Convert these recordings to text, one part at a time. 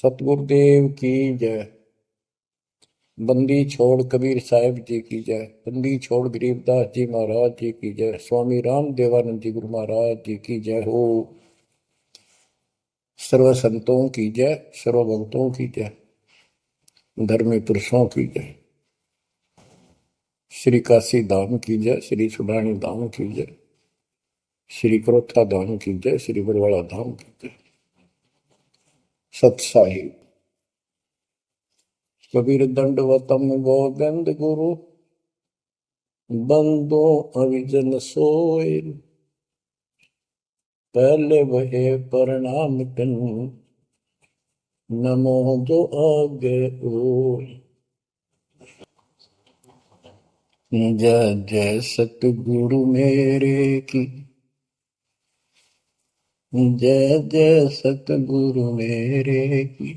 सतगुरुदेव की जय। बंदी छोड़ कबीर साहिब जी की जय। बंदी छोड़ गरीबदास जी महाराज जी की जय। स्वामी राम देवानंद जी गुरु महाराज जी की जय हो। सर्व संतों की जय, सर्व भक्तों की जय, धर्मी पुरुषों की जय। श्री काशी धाम की जय, श्री सुडानी धाम की जय, श्री क्रोथा धाम की जय, श्री बरवाड़ा धाम की जय। सत साहिब कबीर दंडवतम गोविंद गुरु बंदो अविजन सोए। पहले वहे प्रणाम कन नमो जो आगे ओ। जय जय सतगुरु मेरे की, जय जय सतगुरु मेरे की।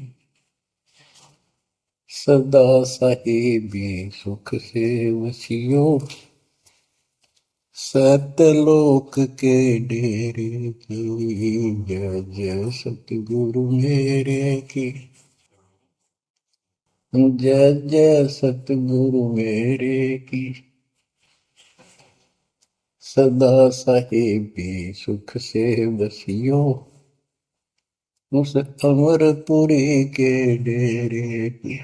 सदा साहिबी सुख से वसियो, सतलोक के डेरे की। जय जय सतगुरु मेरे की, जय जय सतगुरु मेरे की। सदा साहिबी सुख से बसियो, उस अमरपुरी के डेरे की।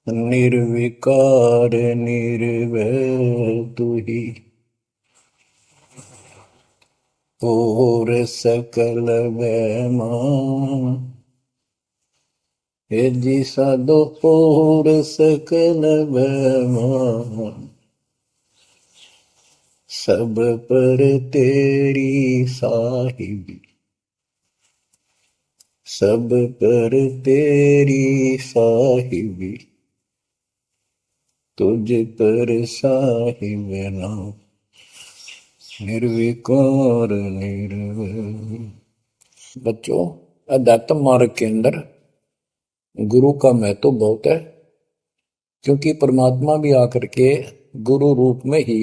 निर्विकार निर्भय तू ही, और सकल वैमान। हे जी साधो और सकल वैमान। सब पर तेरी साहिबी, सब पर तेरी साहिबी। तुझ पर साहिब नाम, निर्विकार निर्भय। बच्चों, अध्यात्म मार्ग के अंदर गुरु का महत्व बहुत है, क्योंकि परमात्मा भी आकर के गुरु रूप में ही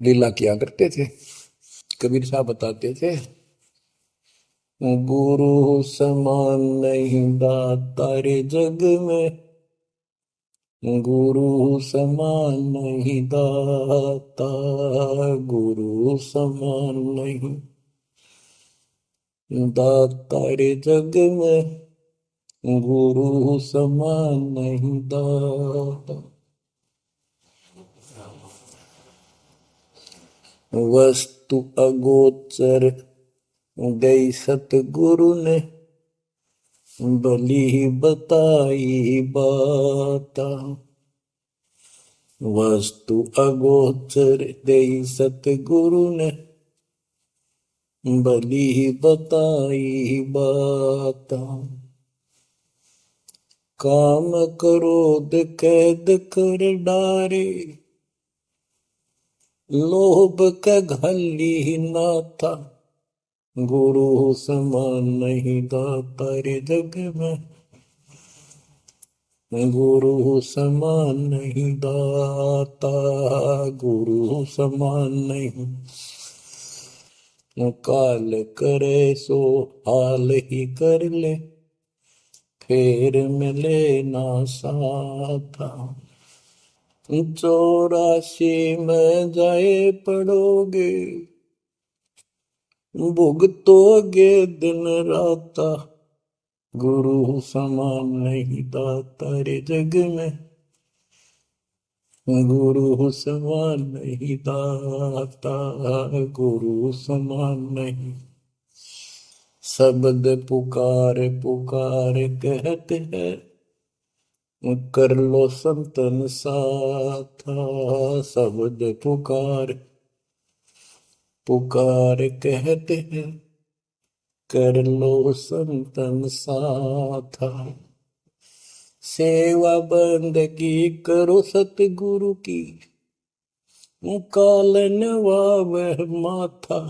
लीला किया करते थे। कबीर साहब बताते थे, गुरु समान नहीं दाता रे जग में, गुरु समान नहीं दाता, गुरु समान नहीं दाता रे जग में, गुरु समान नहीं दाता। वस्तु अगोचर गई सतगुरु ने, भली बताई बाता। वस्तु अगोचर गई सतगुरु ने, भली बताई बाता। काम क्रोध कैद कर डारे, लोभ का घली ना था। गुरु समान नहीं दाता रे जग में, गुरु समान नहीं दाता, गुरु समान नहीं। काल करे सो हाल ही कर ले, फिर मिले ना साथा। 84 में जाए पड़ोगे, भुगतोगे दिन राता। गुरु समान नहीं दाता रे जग में, गुरु समान नहीं दाता, गुरु समान नहीं। शब्द पुकार पुकार कहते हैं, कर लो संतन साथा। शब्द पुकार पुकार कहते हैं, कर लो संतन साथा। सेवा बंदगी करो सतगुरु की, कालन वह माथा।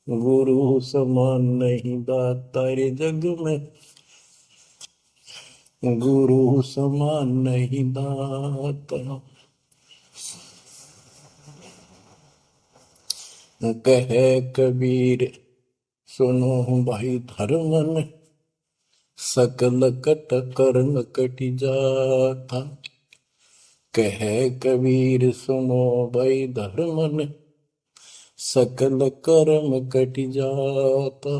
गुरु समान नहीं दाता रे जग में, गुरु समान नहीं दाता। कहे कबीर सुनो भाई धर्मन सकल कट कर्म कटि जाता। कह कबीर सुनो भाई धर्मन सकल कर्म कटि जाता।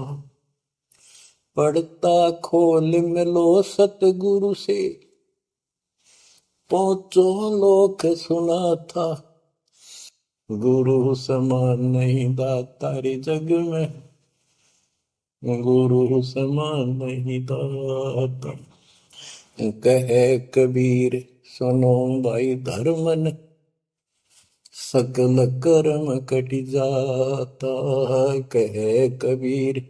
पढ़ता खोल मिलो सतगुरु से पहुंचो लोक सुना था। गुरु समान नहीं दाता रे जग में, गुरु समान नहीं दाता। कहे कबीर सुनो भाई धर्मन सकल कर्म कटि जाता। कहे कबीर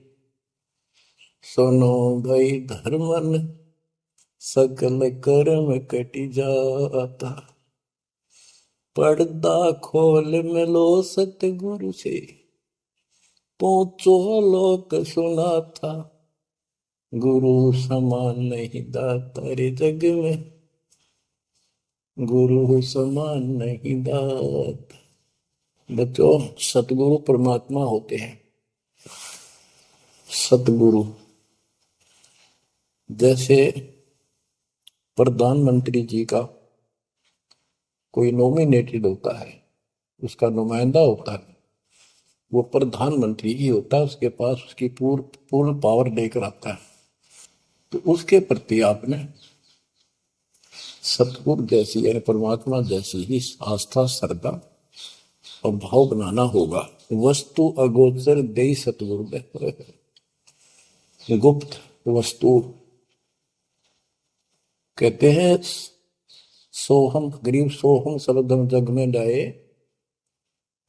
सुनो भाई धर्मन सकल कर्म कटि जाता। पर्दा खोल मिलो सतगुरु से पहुंचो लोक सुना था। गुरु समान नहीं दाता रे जग में, गुरु समान नहीं दाता। बच्चों, सतगुरु परमात्मा होते हैं। सतगुरु जैसे प्रधानमंत्री जी का कोई नॉमिनेटेड होता है, उसका नुमाइंदा होता है, वो प्रधानमंत्री ही होता है, उसके पास उसकी पूर्ण पावर लेकर आता है। तो उसके प्रति आपने सतगुरु जैसी यानी परमात्मा जैसी ही आस्था, श्रद्धा और भाव बनाना होगा। वस्तु अगोचर दे सतगुरु दे, गुप्त वस्तु कहते हैं। सोहम गरीब सोहम शब्दम जग में डाए,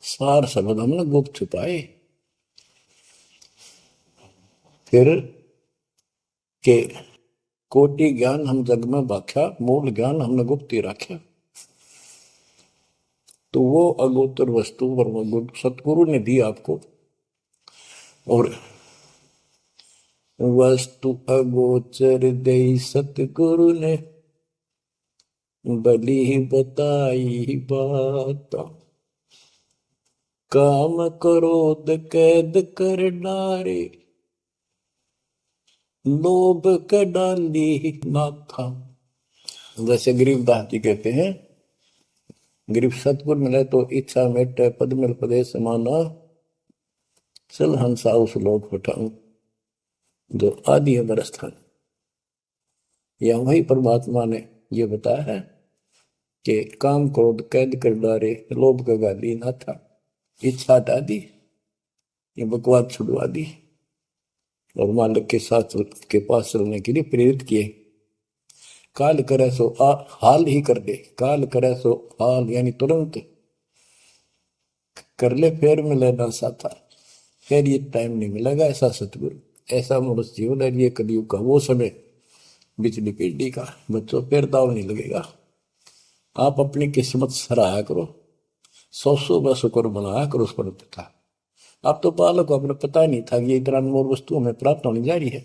सार शब्द हमने गुप्त छुपाए। फिर के कोटि ज्ञान हम जग में बाख्या, मूल ज्ञान हमने गुप्त ही रखा। तो वो अगोचर वस्तु सतगुरु ने दी आपको। और वस्तु अगोचर दे सतगुरु ने बली बताई बात। काम क्रोध कैद कर डारे, लोभ का डाली नाथा। जैसे गरीबदास जी कहते हैं, गरीब सतगुरु मिले तो इच्छा मेटे, पद मिल पदे समाना, चल हंसा उस लोक उठाऊं जो आदि है बरस्थान। यह वही परमात्मा ने ये बताया है कि काम क्रोध कैद कर डारे, लोभ का गाली ना था, इच्छा हटा दी, ये बकवास छुड़वा दी और मालिक के साथ के पास चलने के लिए प्रेरित किए। काल करे सो हाल ही कर दे, काल करे सो हाल यानी तुरंत कर ले, फिर मिले ना साथा, फिर ये टाइम नहीं मिलेगा। ऐसा सतगुरु, ऐसा मनुष्य जीवन है ये कलयुग का वो समय, बिजली पीढ़ी का। बच्चों, फिर दाव नहीं लगेगा। आप अपनी किस्मत सराहा करो, सौ बस शुक्र बनाया करो उस पर था। आप तो बालक को अपने पता नहीं था कि ये इतना अनमोल वस्तु हमें प्राप्त होने जा रही है।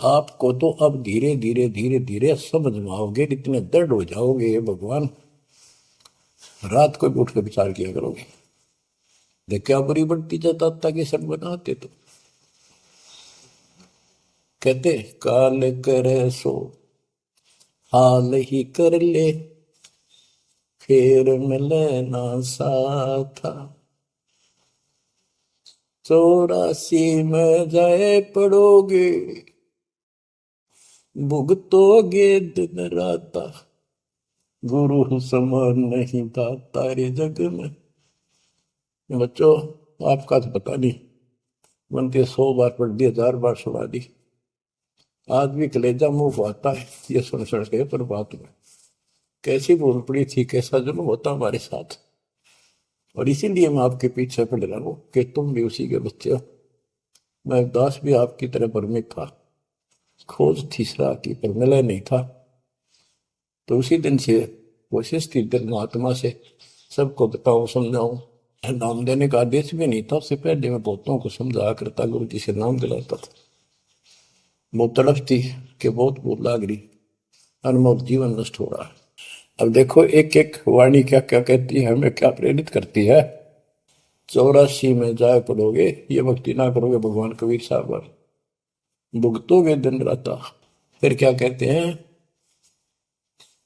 आपको तो अब धीरे धीरे धीरे धीरे समझ में आओगे, इतने दृढ़ हो जाओगे भगवान, रात को भी उठ कर विचार किया करोगे। देखा बुरी बढ़ती जाता कि सब बनाते तो कहते काल करे सो हाल ही कर ले, फिर मिले ना साथा। 84 में जाए पड़ोगे, भुगतोगे दिन राता। गुरु समान नहीं दाता रे जग में। बच्चों, आपका तो पता नहीं, बनते 100 बार पढ़ दी, 1000 बार सुना दी, आज भी कलेजा मुंह को आता है ये सुन सुन के। पर बात में कैसी बोल पड़ी थी, कैसा जुल्म होता हमारे साथ। और इसीलिए मैं आपके पीछे पड़ रहा हूं कि तुम भी उसी के बच्चे हो। मैं दास भी आपकी तरह भ्रमित था, खोज थी सराह की पर मिला नहीं था। तो उसी दिन से कोशिश थी दिल आत्मा से सबको बताऊं, समझाऊं। नाम देने का आदेश भी नहीं था, उससे पहले मैं बहुतों को समझाया करता, गुरु जी से नाम दिलाता था। बहुत तड़फ थी कि बहुत भूत लाग रही, अनमोल जीवन नष्ट हो रहा है। अब देखो एक एक वाणी क्या क्या कहती है, हमें क्या प्रेरित करती है। 84 में जाए पड़ोगे, ये भक्ति ना करोगे भगवान कबीर साहब पर, भुगतोगे दिन रात। फिर क्या कहते हैं,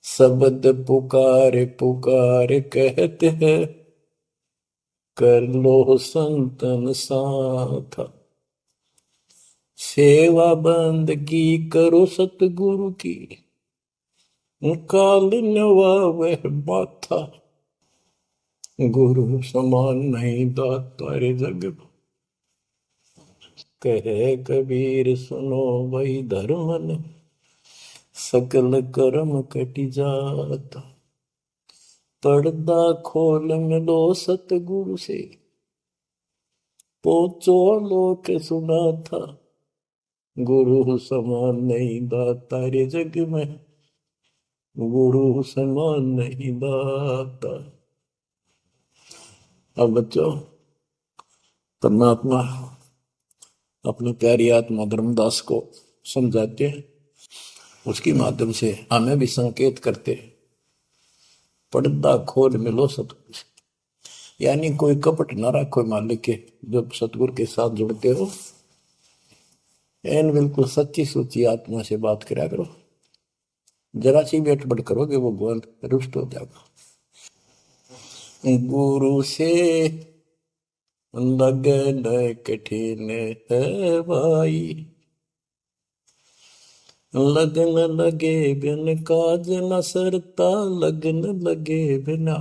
शब्द पुकार पुकार कहते हैं, कर लो संतन साथ, सेवा बंदगी करो सतगुरु की, काल नवावे माथा, गुरु समान नहीं दाता रे जग, कहे कबीर सुनो वही धर्मन, सकल कर्म कटि जाता, पर्दा खोल मिलो सतगुरु से, पोचो लोक सुना था, गुरु समान नहीं दाता रे जग में, गुरु समान नहीं दाता। अब बच्चों, परमात्मा अपनी प्यारी आत्मा धर्मदास को समझाते हैं, उसके माध्यम से हमें भी संकेत करते हैं, पर्दा खोल मिलो सतगुरु से, यानी कोई कपट ना रखो मालिक के, जब सतगुरु के साथ जुड़ते हो एन बिल्कुल सच्ची सुची आत्मा से बात करा करो, जरा सी भी अटपट करोगे वो भगवान रुष्ट हो जाएगा। गुरु से लगन कठिन है भाई, लगन लगे बिन काज न सरता, लगन लगे बिना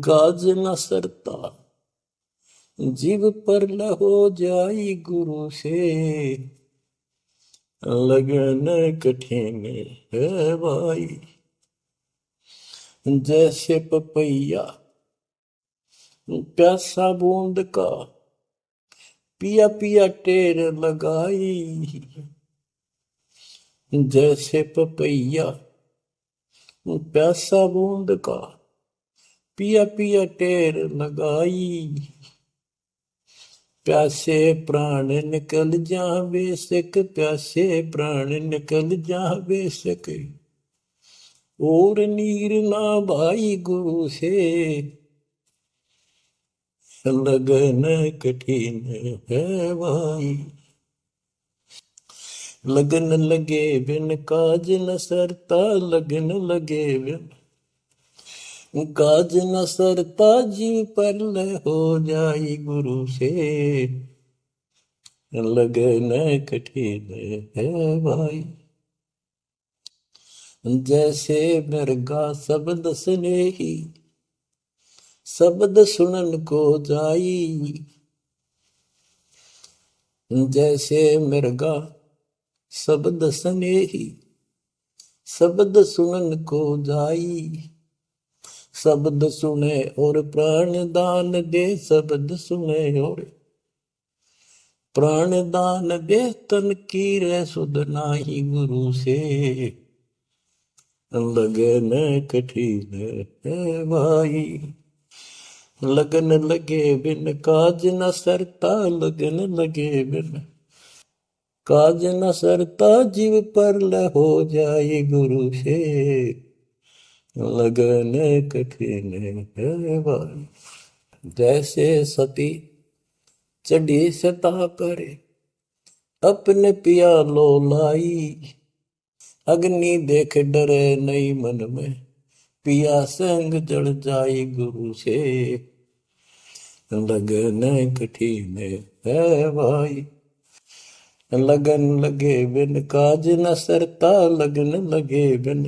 काज न सरता, जीव पर हो जाई गुरु से, लगन कठिन है भाई। जैसे पपैया प्यासा बूंद का, पिया पिया टेर लगाई, जैसे पपैया प्यासा बूंद का, पिया पिया टेर लगाई, प्यासे प्राण निकल जा बेशक, प्यासे प्राण निकल जा बेशक, और नीर ना भाई गुरु से, लगन कठिन है भाई। लगन लगे बिन काज न सरता, लगन लगे बिन काज न सरता, जीव पर हो जाई गुरु से, लगन कठिन है भाई। जैसे मृगा शब्द स्नेही, शब्द सुनन को जाई, जैसे मृगा शब्द स्नेही, शब्द सुनन को जाई, शब्द सुने और प्राण दान दे, शब्द सुने और प्राण दान दे, तन की रे सुध नाही गुरु से, लगन कठिन है भाई। लगन लगे बिन काज न सरता, लगन लगे बिन काज न सरता, जीव पर हो जाए गुरु से, लगन कठिन है भाई। जैसे सती चढ़ी सता करे, अपने पिया लो लाई, अग्नि देख डरे नहीं मन में, पिया संग जड़ जाई गुरु से, लगन कठिन है भाई। लगन लगे बिन काज न सरता, लगन लगे बिन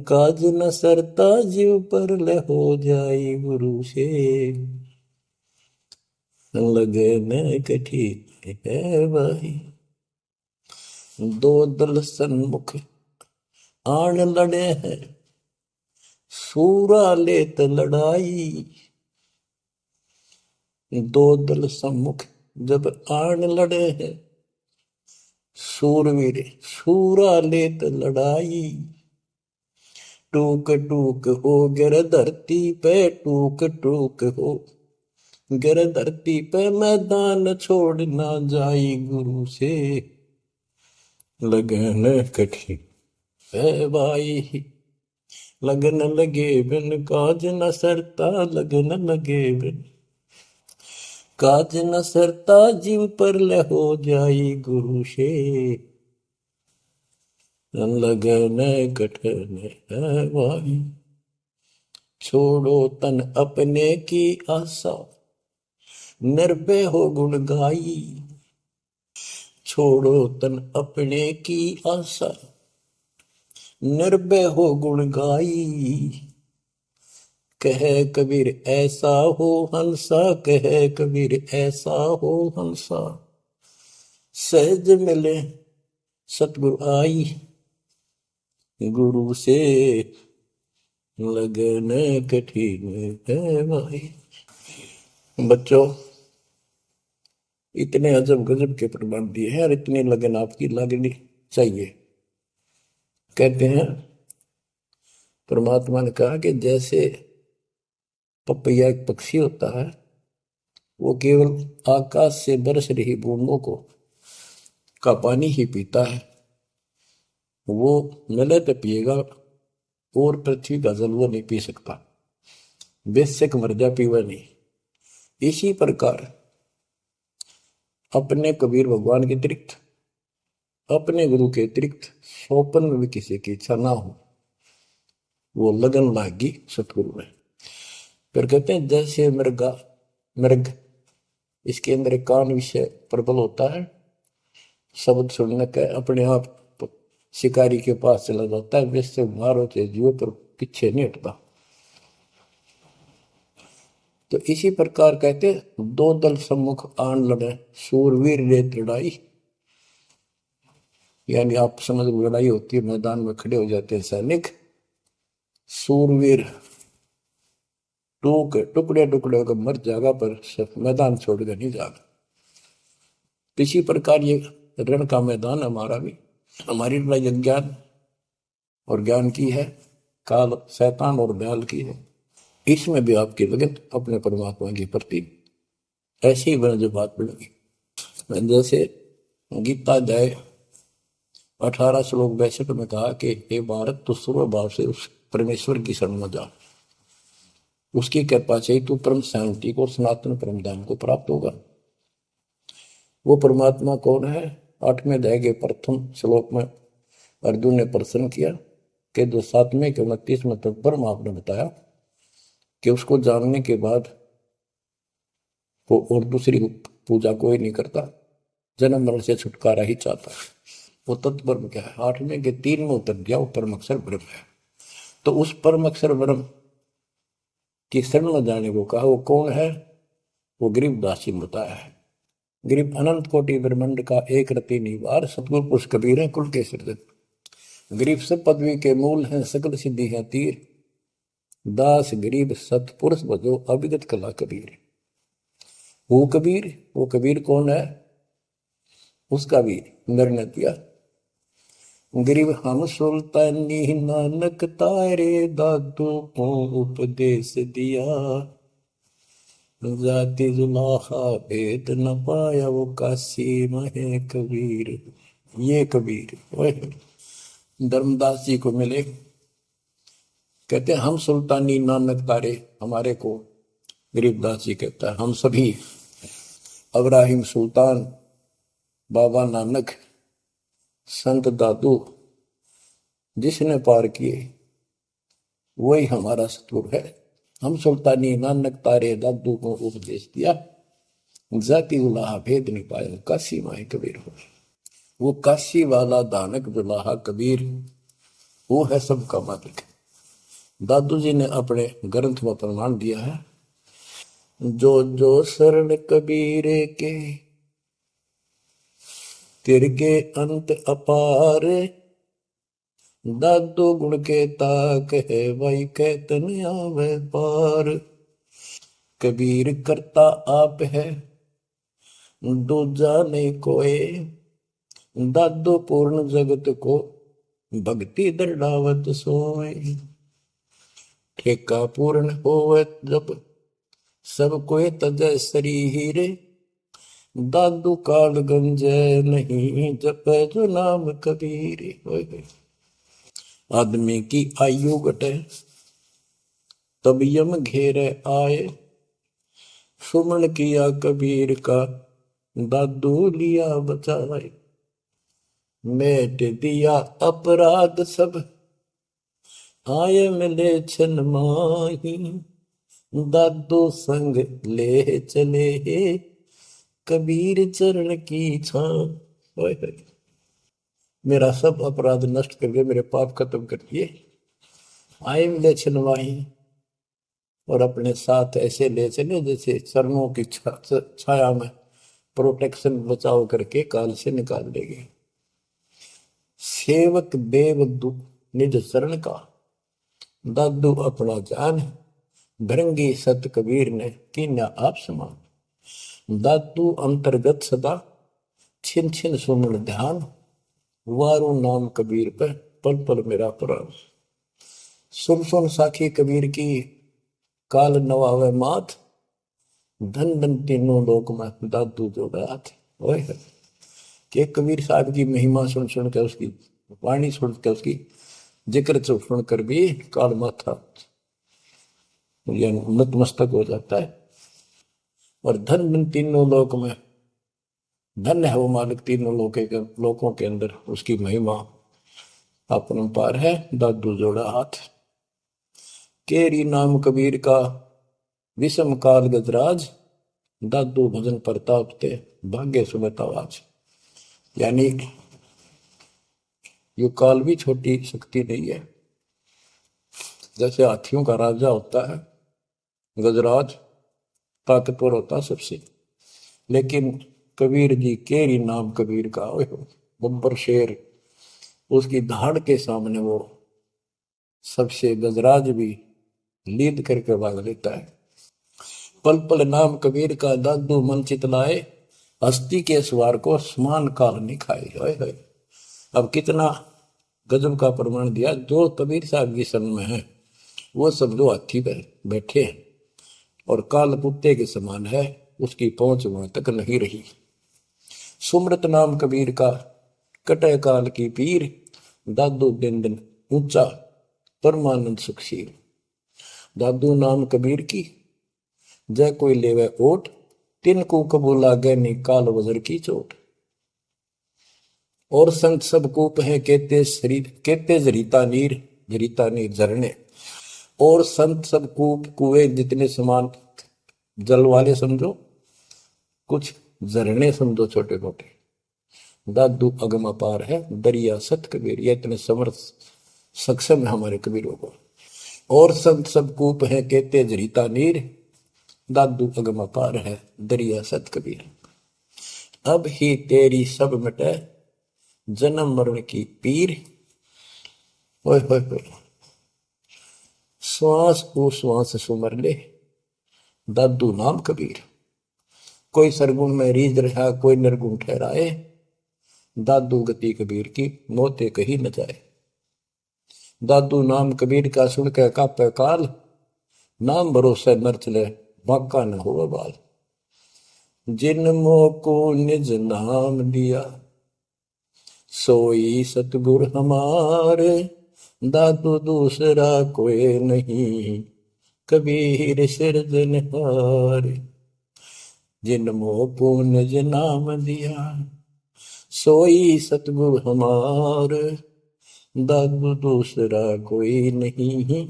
काज न सरता, जीव पर हो जाई गुरु से, लगन कठिन है भाई। दो दल सन्मुख आन लड़े हैं, सूरा लेत लड़ाई, दो दल सम्मुख जब आन लड़े हैं, सूरवीर सूरा लेत लड़ाई, टूक टूक हो गिर धरती पे, टूक टूक हो गिर धरती पे, मैदान छोड़ ना जाई गुरु से, लगन कठिन है भाई। लगन लगे बिन काज न सरता, लगन लगे बिन काज न सरता, जीव पर ले हो जाई गुरु से, लगन कठन है भाई। छोड़ो तन अपने की आशा, निर्भय हो गुण गाई। छोड़ो तन अपने की आशा, निर्भय हो गुण गाई। कहे कबीर ऐसा हो हंसा, कहे कबीर ऐसा हो हंसा, सहज मिले सतगुरु आई। गुरु से लगन कठिन है भाई। बच्चों, इतने अजब गजब के प्रमाण दिए हैं और इतनी लगन आपकी लगनी चाहिए। कहते हैं परमात्मा ने कहा कि जैसे पपैया एक पक्षी होता है, वो केवल आकाश से बरस रही बूंदों को का पानी ही पीता है, वो मिले तो पिएगा, और पृथ्वी का जल वो नहीं पी सकता, बेशक मर जा पीवा नहीं। इसी प्रकार अपने कबीर भगवान के अतिरिक्त, अपने गुरु के अतिरिक्त सोपन में भी किसी की इच्छा ना हो, वो लगन लागी सतगुरु में। फिर कहते हैं जैसे मृगा मृग, इसके अंदर एक कान विषय प्रबल होता है, शब्द सुनने का अपने आप शिकारी के पास चला जाता है, वैसे मारो चाहे जीव पर पीछे नहीं हटता। तो इसी प्रकार कहते दो दल सम्मुख आन लड़े, सूरवीर रे लड़ाई। यानी आप समझ लड़ाई होती है, मैदान में खड़े हो जाते हैं सैनिक, सूरवीर टुकड़े टुकड़े होकर मर जाएगा, पर मैदान छोड़कर नहीं जाएगा। इसी प्रकार ये रण का मैदान हमारा भी, हमारी लड़ाई अज्ञान और ज्ञान की है, काल शैतान और दयाल की है। इसमें भी आपकी लगन अपने परमात्मा के प्रति ऐसी ही बना जो बात बढ़ेगी। जैसे गीता अध्याय 18 श्लोक 62 में कहा कि हे भारत, तू सर्व भाव से उस परमेश्वर की शरण में जा, उसकी कृपा से तू परम शांति को और सनातन परम धाम को प्राप्त होगा। वो परमात्मा कौन है? 8वें अध्याय के प्रथम श्लोक में अर्जुन ने प्रश्न किया कि जो 7वें के 29वें तक परम आपने बताया कि उसको जानने के बाद वो और दूसरी पूजा कोई नहीं करता, जन्म मरण से छुटकारा ही चाहता है। वो तत्पर क्या है? 8वें के 3 में उतर गया, वो परम अक्षर ब्रह्म है। तो उस परम अक्षर ब्रह्म की शरण में जाने को कहा। वो कौन है? वो गरीबदास जी ने बताया है। गरीब अनंत कोटि ब्रह्मांड का एक रति निवार, सतगुरु पुरुष कबीर है कुल के सृजन। गरीब सब पदवी के मूल हैं, सकल सिद्धि है तीर, दास गरीब सतपुरुष बजो अविगत कला कबीर। वो कबीर कौन है? उसका भी निर्णय दिया। गरीब हम सुल्तानी नानक तारे, दादू को उपदेश दिया, जाति जुलाहा भेद न पाया, वो काशी महे कबीर। ये कबीर धर्मदास जी को मिले, कहते हैं हम सुल्तानी नानक तारे, हमारे को गरीबदास जी कहता है हम सभी अब्राहिम सुल्तान, बाबा नानक, संत दादू जिसने पार किए वही हमारा सतगुरु है। हम सुल्तानी नानक तारे, दादू को उपदेश दिया, जाति उलाहा भेद नहीं पाया, काशी माए कबीर हो। वो काशी वाला दानक दुलाहा कबीर, वो है सबका मालिक। दादू जी ने अपने ग्रंथ में प्रमाण दिया है, जो जो शरण कबीरे के, तिरगे अंत अपार, दादू गुण के ताक है, वही कहतन आवे पार। कबीर करता आप है, दूजा नहीं कोई, दादू पूर्ण जगत को, भक्ति दृढ़ावत सोए। ठेका पूर्ण होवे जब, सब कोई तजय शरीर, दादू काल गंजय नहीं, जपे जो नाम कबीर। आदमी की आयु घटे, तब यम घेरे आए। सुमन किया कबीर का, दादू लिया बचाए। मेट दिया अपराध सब, आए मिले छन माही। दादू संग ले चले, कबीर चरण की छां। मेरा सब अपराध नष्ट करके मेरे पाप खत्म कर दिए, आए मिले छन माही। और अपने साथ ऐसे ले चले जैसे चरणों की छाया में प्रोटेक्शन बचाव करके काल से निकाल देंगे। सेवक देव निज शरण का, दादू अपना जान। भृंगी सत कबीर ने कीन्या आप समान। दादू अंतर्गत सदा, छिन छिन सुमन ध्यान। वारू नाम कबीर पे, पल पल मेरा प्राण। सुन सुन साखी कबीर की, काल नवावे मात। धन धन तीनों लोक में, दादू जो हाथ। कि कबीर साहब की महिमा सुन सुन के, उसकी वाणी सुन के, उसकी जिक्र सुन कर भी काल माथा नतमस्तक हो जाता है। और धन धन तीनों लोक में, धन है वो मालिक तीनों लोकों के अंदर, उसकी महिमा अपरंपार है। दादू जोड़ा हाथ। केरी नाम कबीर का, विषम काल गजराज। दादू भजन प्रताप ते, भाग्य सुबह आवाज। यानी ये काल भी छोटी शक्ति नहीं है। जैसे हाथियों का राजा होता है गजराज, ताकतवर होता सबसे, लेकिन कबीर जी, केरी नाम कबीर का, बब्बर शेर, उसकी धाड़ के सामने वो सबसे गजराज भी लीद करके भाग लेता है। पल पल नाम कबीर का, दादू मन चितलाए। हस्ती के सवार को समान काल नहीं खाए। अब कितना गजब का प्रमाण दिया। जो कबीर साहब की शरण में है वो सब जो हाथी पर बैठे हैं और काल कुत्ते के समान है, उसकी पहुंच वहां तक नहीं रही। सुमृत नाम कबीर का, कटे काल की पीर। दादू दिन दिन ऊंचा, परमानंद सुखशील। दादू नाम कबीर की, जय कोई लेवे ओट। तिनको कबू लागे नी काल वजर की चोट। और संत सब कूप है, कहते शरीर कहते जरीता नीर झरने। और संत सब कूप कुएं जितने समान जल वाले समझो, कुछ झरने समझो छोटे मोटे। दादू अगम अपार है, दरिया सत कबीर। ये इतने समर्थ सक्षम है हमारे कबीरों को। और संत सब कूप है, कहते जरीता नीर। दादू अगम अपार है, दरिया सत कबीर। अब ही तेरी सब मिटे, जन्म मरण की पीर। ओए होए होए, श्वास को श्वास सुमर ले, दादू नाम कबीर। कोई सरगुण में रीझ रहा, कोई निर्गुण ठहराए। दादू गति कबीर की, मोते कही न जाए। दादू नाम कबीर का, सुन के कापे काल। नाम भरोसे नर चले, बांका न हो बाल। जिन मोह को निज नाम दिया, सोई सतगुर हमारे। दादू दूसरा कोई नहीं, कबीर सिरजनहार। जिन मोह को निज नाम दिया, सोई सतगुर हमार। दादू दूसरा कोई नहीं,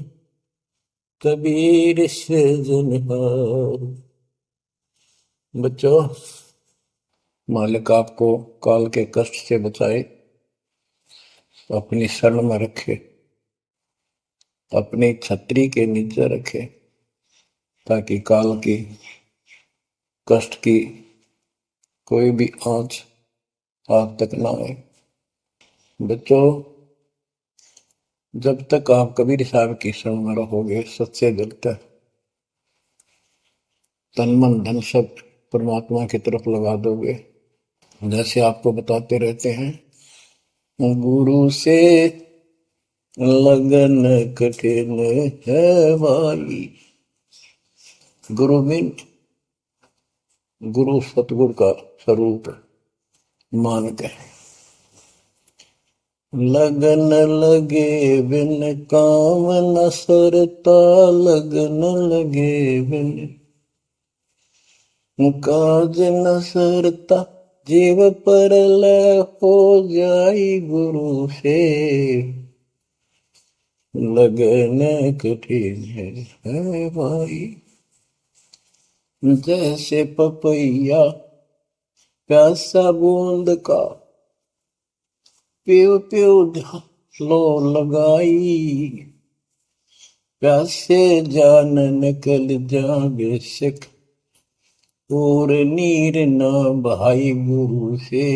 कबीर सिरजनहार। बच्चों, मालिक आपको काल के कष्ट से बचाए, अपनी शरण में रखे, अपनी छतरी के नीचे रखे, ताकि काल की कष्ट की कोई भी आंच आप तक ना आए। बच्चों, जब तक आप कबीर साहब की शरण में रहोगे, सच्चे दिल तक तन मन धन सब परमात्मा की तरफ लगा दोगे। जैसे आपको बताते रहते हैं, गुरु से लगन कठिन है भाई। गुरु मीन गुरु सतगुरु का स्वरूप मान के, लगन लगे बिन काम न सरता, लगन लगे बिन काज न सरता, जीव पर लय हो जाई गुरु से, लगन कठिन है भाई। जैसे पपैया प्यासा बूंद का, प्यू प्यू लो लगाई, प्यासे जान निकल जा बेशक, और नीर न भाई गुरु से,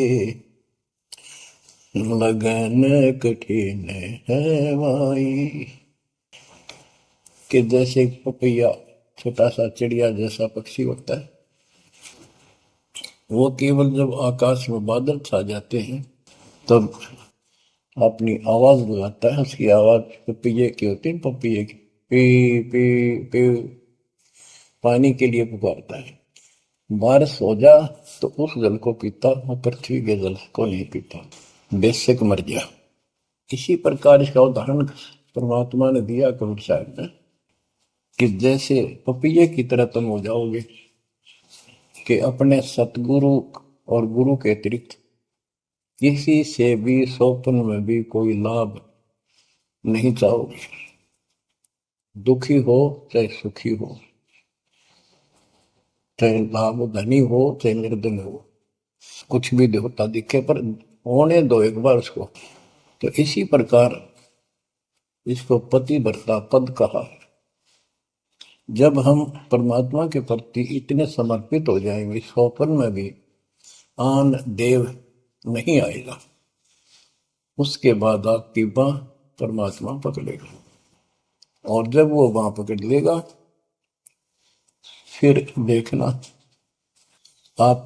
लगन कठिन है भाई। कि जैसे पपैया छोटा सा चिड़िया जैसा पक्षी होता है, वो केवल जब आकाश में बादल छा जाते हैं तब अपनी आवाज लगाता है। उसकी आवाज पपैये की होती है, पपैये की पी पी पी, पानी के लिए पुकारता है। बारिश हो जा तो उस जल को पीता, और पृथ्वी के जल को नहीं पीता, बेशक मर गया। इसी प्रकार इसका उदाहरण परमात्मा ने दिया कबीर साहब ने, कि जैसे पपैये की तरह तुम हो जाओगे कि अपने सतगुरु और गुरु के अतिरिक्त किसी से भी स्वप्न में भी कोई लाभ नहीं चाहोगे। दुखी हो चाहे सुखी हो, चाहे लाभ धनी हो चाहे निर्धन हो, कुछ भी देवता दिखे पर होने दो एक बार उसको। तो इसी प्रकार इसको पतिव्रता पद कहा। जब हम परमात्मा के प्रति इतने समर्पित हो जाएंगे, स्वप्न में भी आन देव नहीं आएगा, उसके बाद आपकी बाह परमात्मा पकड़ेगा, और जब वो बाह पकड़ लेगा फिर देखना आप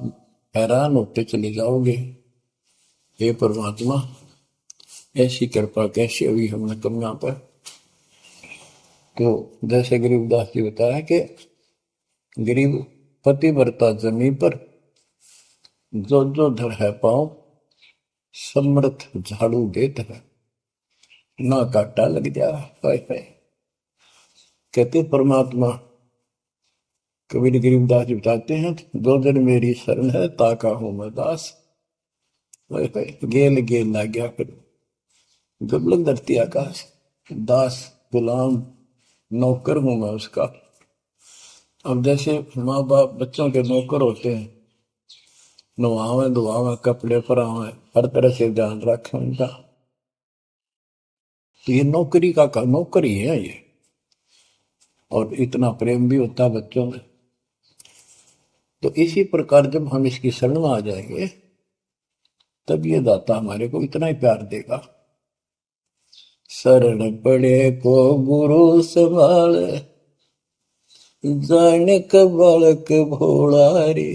हैरान होते चले जाओगे, हे परमात्मा ऐसी कृपा कैसे हुई हमने कन्या पर। तो जैसे गरीबदास जी बताया कि गरीब पतिव्रता जमी पर, जो जो धर है पाओ, समर्थ झाड़ू देत है, ना काटा लग जा। कहते परमात्मा कबीर गरीबदास जी बताते हैं, दो जन मेरी शरण है ताका हूं मैं दास। गेल गेल ला गया फिर गबलक धरती आकाश, दास गुलाम नौकर हूं मैं उसका। अब जैसे माँ बाप बच्चों के नौकर होते हैं, नवावे धुआवे कपड़े परावे हर तरह से ध्यान रखें उनका, तो ये नौकरी का नौकर ही है ये। और इतना प्रेम भी होता है बच्चों में। तो इसी प्रकार जब हम इसकी शरण में आ जाएंगे तब ये दाता हमारे को इतना ही प्यार देगा। शरण पड़े को गुरु संभाले, जाने का बालक भोला रे।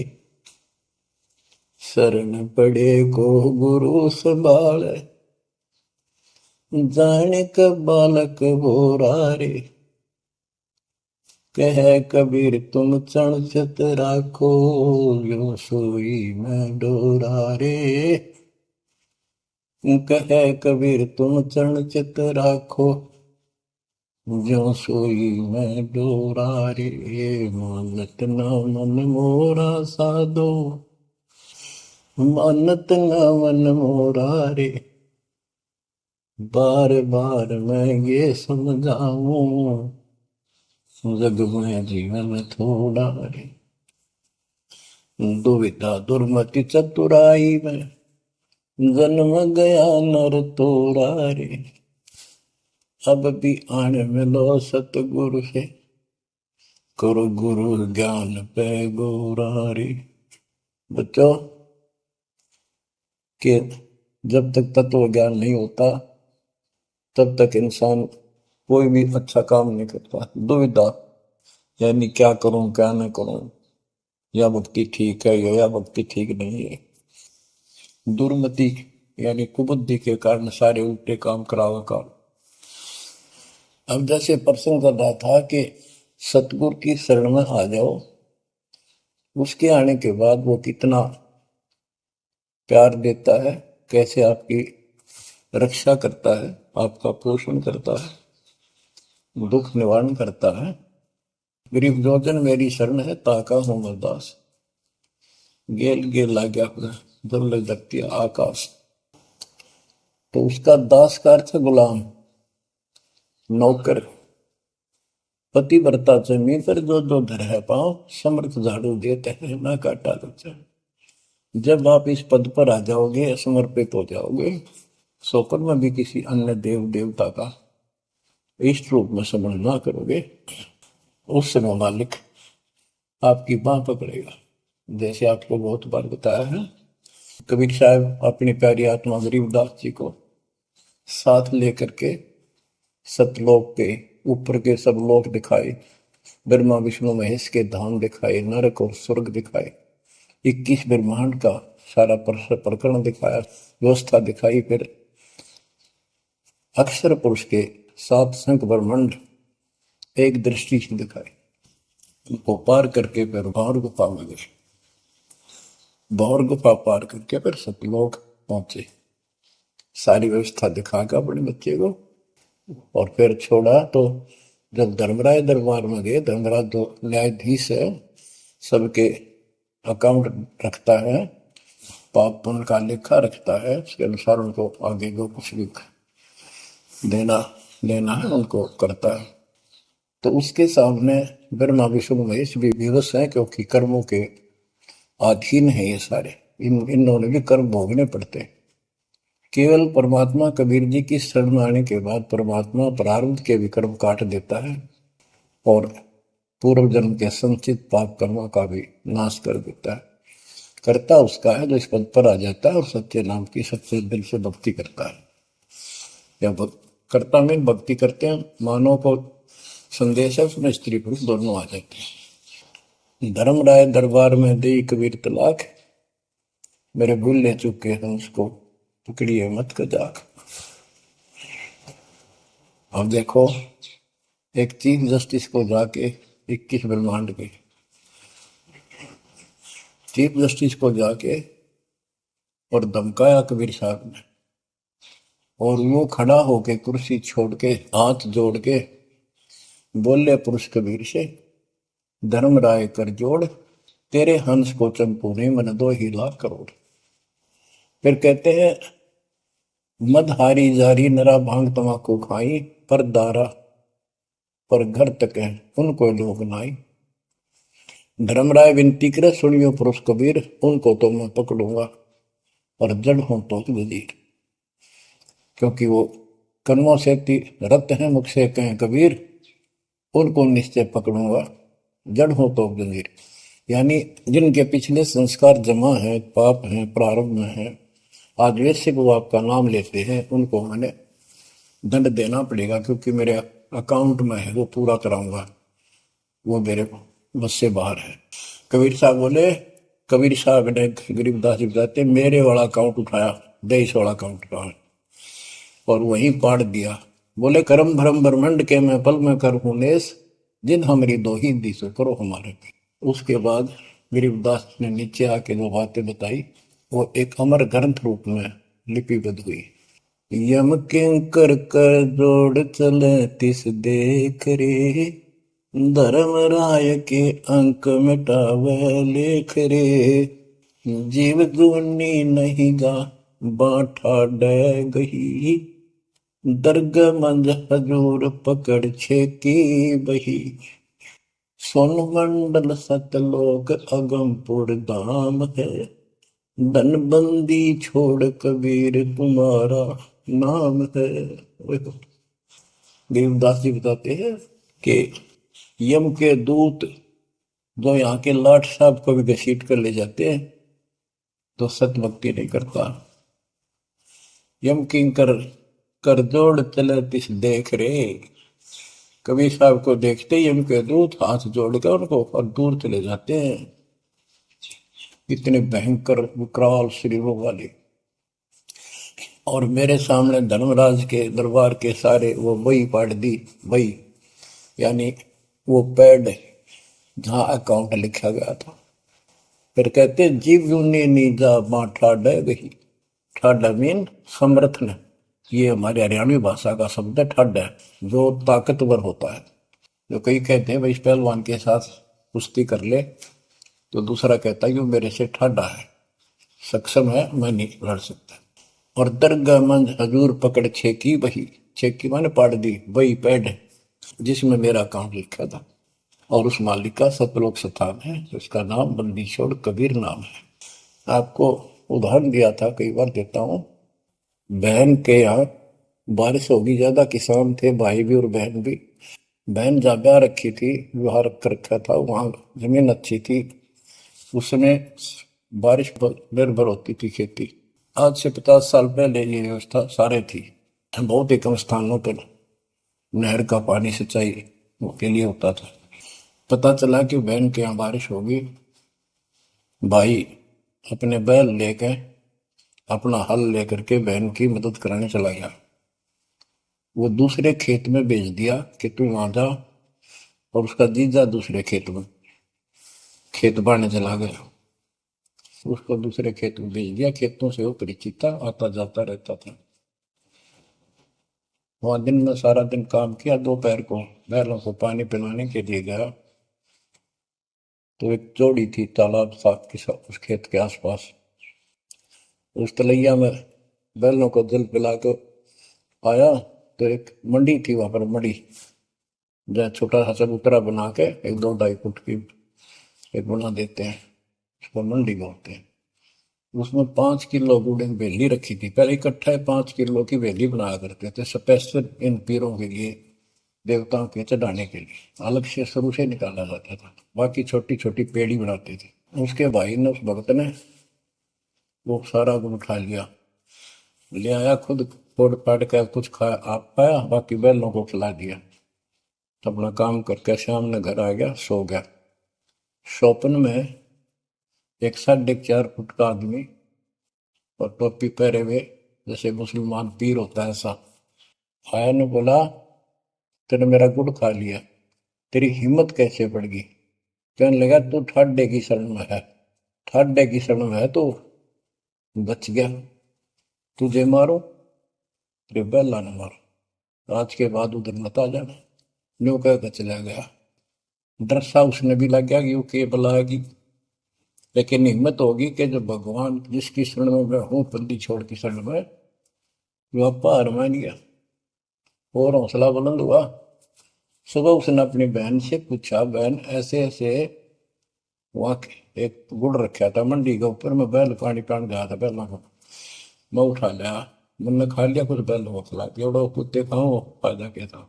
शरण पड़े को गुरु संभाले, जाने का बालक भोला रे। कह कबीर तुम चण चित राखो, यो सोई मैं डोरा रे। कह कबीर तुम चरण चित राखो, जो सोई मैं डोरा रे। मानत न मन मोरा साधो, मानत न मन मोरा रे। बार बार मैं ये समझाऊं, जग में जीवन थोड़ा रे। दुविधा दुर्मति चतुराई में, जन्म गया नर तोड़ा रे। अब भी आन मिलो सतगुरु से, करो गुरु ज्ञान पे गोरा रे। बच्चों कि जब तक तत्व ज्ञान नहीं होता तब तक इंसान कोई भी अच्छा काम नहीं करता। दुविधा यानी क्या करूं क्या न करूं, या भक्ति ठीक है या भक्ति ठीक नहीं है। दुर्मति यानी कुबुद्धि के कारण सारे उल्टे काम करावा काम। अब जैसे प्रसंग कर रहा था कि सतगुरु की शरण में आ जाओ, उसके आने के बाद वो कितना प्यार देता है, कैसे आपकी रक्षा करता है, आपका पोषण करता है, दुख निवारण करता है। गरीब जोजन मेरी शरण है, ताका हूं मैं दास। गेल गेल लाग्या जब लग सकती है आकाश। तो उसका दास का अर्थ है गुलाम, नौकर। पतिव्रता जमीन पर जो जो धर है पांव, समर्थ झाड़ू देते हैं ना काटा देते। जब आप इस पद पर आ जाओगे, समर्पित हो जाओगे, स्वप्न में भी किसी अन्य देव देवता का इष्ट रूप में समझ ना करोगे, उस समय मालिक आपकी बाह पकड़ेगा। जैसे आपको बहुत बार बताया है, कबीर साहब अपनी प्यारी आत्मा गरीबदास जी को साथ लेकर के सतलोक पे ऊपर के सब लोक दिखाए, ब्रह्मा विष्णु महेश के धाम दिखाए, नरक और स्वर्ग दिखाए, 21 ब्रह्मांड का सारा प्रकरण दिखाया, व्यवस्था दिखाई। फिर अक्षर पुरुष के 7 संख ब्रह्मांड एक दृष्टि से दिखाए। उनको पार करके फिर भौर गुफा में गए, भौर गुफा पार करके फिर सतलोक पहुंचे, सारी व्यवस्था दिखाकर अपने बच्चे को, और फिर छोड़ा। तो जब धर्मराय दरबार में गए, धर्मराज जो न्यायाधीश है, सबके अकाउंट रखता है, पाप पुण्य का लेखा रखता है, उसके अनुसार उनको आगे जो कुछ भी देना लेना है उनको करता है। तो उसके सामने ब्रह्मा विष्णु महेश भी विवश है, क्योंकि कर्मों के अधीन है ये सारे, इन्होंने भी कर्म भोगने पड़ते हैं। केवल परमात्मा कबीर जी की शरण में आने के बाद परमात्मा प्रारब्ध के भी कर्म काट देता है और पूर्व जन्म के संचित पाप कर्मों का भी नाश कर देता है। करता उसका है जो इस पद पर आ जाता है और सच्चे नाम की सच्चे दिल से भक्ति करता है। या करता में भक्ति करते हैं, मानव को संदेश है, उसमें स्त्री पुरुष दोनों आ जाते हैं। धर्मराय दरबार में दे कबीर तलाक, मेरे भूल ले चुके हैं उसको पकड़िए मत कजाक। अब देखो, एक चीफ जस्टिस को जाके 21 ब्रह्मांड के चीफ जस्टिस को जाके और धमकाया कबीर साहब ने, और वो खड़ा होके कुर्सी छोड़ के हाथ जोड़ के बोले पुरुष कबीर से, धर्मराय कर जोड़, तेरे हंस को चंपू ने मन 2 लाख करोड़। फिर कहते हैं, मदहारी जारी नरा भांग तमाकू खाई, पर दारा पर घर तक है उनको लोग नाई। धर्मराय विनती करे, सुनियो पुरुष कबीर, उनको तो मैं पकड़ूंगा और जड़ हूं तो वजीर। क्योंकि वो कर्मों से रत हैं, मुख से कहें कबीर, उनको निश्चय पकड़ूंगा, जड़ हो तो वजीर। यानी जिनके पिछले संस्कार जमा है, पाप हैं, प्रारंभ में है, आज वैसे वो आपका नाम लेते हैं, उनको मैंने दंड देना पड़ेगा, क्योंकि मेरे अकाउंट में है, वो पूरा कराऊंगा, वो मेरे बस से बाहर है। कबीर साहब बोले, कबीर साहब ने गरीबदास जी बताते, मेरे वाला अकाउंट उठाया, 23 वाला अकाउंट उठाया और वहीं पाड़ दिया। बोले, करम भरम ब्रह्मंड के मैं पल में कर हूं नेस, जिन हमारी 2 ही दी सो करो हमारे। उसके बाद गरीबदास ने नीचे आके जो बातें बताई, वो एक अमर ग्रंथ रूप में लिपिबद्ध हुई। यम किंकर कर जोड़ चले तिस देख रे, धर्म राय के अंक मिटावे लेख रे, जीव जूनी नहीं गा बाठा डे गही, दर्ग मंज हजूर पकड़ छेकी बही, सोन मंडल सतलोक अगमपुर धाम है, धनबंदी छोड़ कबीर तुम्हारा नाम है। देवदास जी बताते हैं कि यम के दूत जो यहाँ के लाट साहब को भी घसीट कर ले जाते हैं तो सत भक्ति नहीं करता। यम किंकर कर जोड़ चले तिस देख रे, कबीर साहब को देखते ही यम के दूत हाथ जोड़कर उनको और दूर चले जाते हैं। इतने भयंकर विकराल शरीरों वाले। और मेरे सामने धर्मराज के दरबार के सारे वो बही पाड़ दी, बही यानी वो पैड जहां अकाउंट लिखा गया था। फिर कहते, जीव यूनी नीजा मां ठाडा गही, ठाडा मीन समर्थ ने, ये हमारे हरियाणवी भाषा का शब्द है ठड है, जो ताकतवर होता है। जो कई कहते हैं भाई इस पहलवान के साथ कुश्ती कर ले, तो दूसरा कहता है कि वो मेरे से ठाडा है, सक्षम है, मैं नहीं लड़ सकता। और दरगाह मंज हजूर पकड़ छेकी वही, छेकी मैंने पाड़ दी वही पैड जिसमें मेरा काम लिखा था। और उस मालिक का सतलोक स्थान है, उसका नाम बंदी छोड़ कबीर नाम है। आपको उदाहरण दिया था, कई बार देता हूँ। बहन के यहाँ बारिश होगी ज्यादा, किसान थे भाई भी और बहन भी। बहन जहाँ ब्याह रखी थी, विवाह रख रखा था, वहां जमीन अच्छी थी, उसमें बारिश पर निर्भर होती थी खेती। आज से 50 साल पहले ये व्यवस्था सारे थी। बहुत ही कम स्थानों पर नहर का पानी सिंचाई के लिए होता था। पता चला कि बहन के यहाँ बारिश होगी, भाई अपने बैल लेकर, अपना हल लेकर के बहन की मदद कराने चला गया। वो दूसरे खेत में भेज दिया कि तू वहां जा, और उसका जीजा दूसरे खेत में खेत बाड़ने चला गया। उसको दूसरे खेत में भेज दिया, खेतों से वो परिचित था, आता जाता रहता था। वहां दिन में सारा दिन काम किया, दोपहर को बैलों को पानी पिलाने के लिए गया, तो एक जोड़ी थी तालाब साथ के साथ उस खेत के आसपास। उस तलैया में बैलों को जल पिला कर आया, तो एक मंडी थी वहां पर, मंडी जहाँ छोटा सा चबूतरा बना के 1-2 ढाई फुट की एक बना देते हैं, उसको मंडी बोलते हैं। उसमें 5 किलो गुड़ की बेली रखी थी, पहले इकट्ठा 5 किलो की बेली बनाया करते थे स्पेशल इन पीरों के लिए, देवताओं के चढ़ाने के लिए अलग से शुरू से निकाला जाता था। बाकी छोटी छोटी पेड़ी बनाते थे। उसके भाई ने, उस भक्त ने, वो सारा गुड़ उठा लिया, ले आया, खुद फोड़ फाड़ कर कुछ खाया, आप खाया, बाकी बैलों को खिला दिया। अपना काम करके शाम में घर आ गया, सो गया। स्वप्न में एक 4.5 फुट का आदमी और टोपी पहरे हुए, जैसे मुसलमान पीर होता है ऐसा, आया ने बोला, तेने मेरा गुड़ खा लिया, तेरी हिम्मत कैसे बढ़ गई? कहने लगा, तू ठाडे की शरण में है, ठाडे की शरण में है, तो बच गया, तुझे मारो, तेरे बेला न मारो, आज के बाद उधर मत आ जाना। न्यू कहकर चला गया। डर सा उसने भी लग गया कि वो के बुलाएगी, लेकिन हिम्मत होगी कि जो भगवान जिसकी शरण में मैं हूं, बंदी छोड़ की शरण में, वो अपा हार मान गया और हौसला बुलंद हुआ। सुबह उसने अपनी बहन से पूछा, बहन ऐसे ऐसे वहां एक गुड़ रखा था मंडी के ऊपर, मैं बैल पानी पान गया था, बैलों को मैं उठा लिया, मैंने खा लिया, कुछ बैलों को खिला दिया, और कुत्ते खाओ फायदा क्या था?